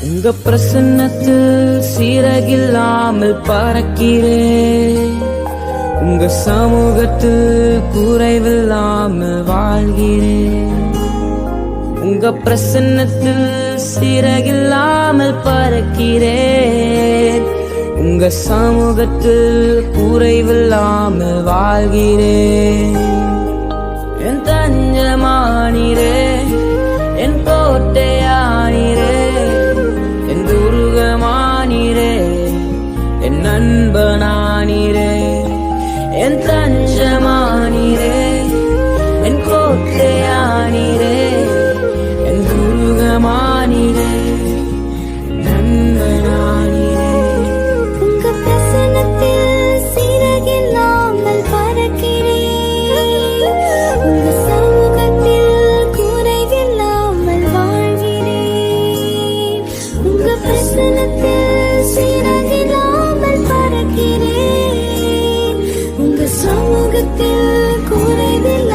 உங்க பிரசன்னத்தில் சீரகில்லாமல் பறக்கிறேன். உங்க சமூகத்தில் குறைவில்லாமல் வாழ்கிறேன். உங்க பிரசன்னத்தில் சீரகில்லாமல் பறக்கிறேன். உங்க சமூகத்தில் குறைவில்லாமல் வாழ்கிறேன். என் தஞ்சமானீரே, என் கோட்டையானீரே, என் துருகமானீரே, என் நண்பனானீரே. என் தஞ்சமானீரே, என் கோட்டையானீரே, என் துருகமானீரே, நண்பனானீரே. உங்க பிரசன்னத்தில் சீரகில்லாமல் பறக்கிறேன். உங்க சமூகத்தில் குறைவில்லாமல் வாழ்கிறேன். உங்க பிரசன்னத்தில் சீரகில்லாமல் பறக்கிறேன். உங்க சமூகத்தில் குறைவில்லாமல்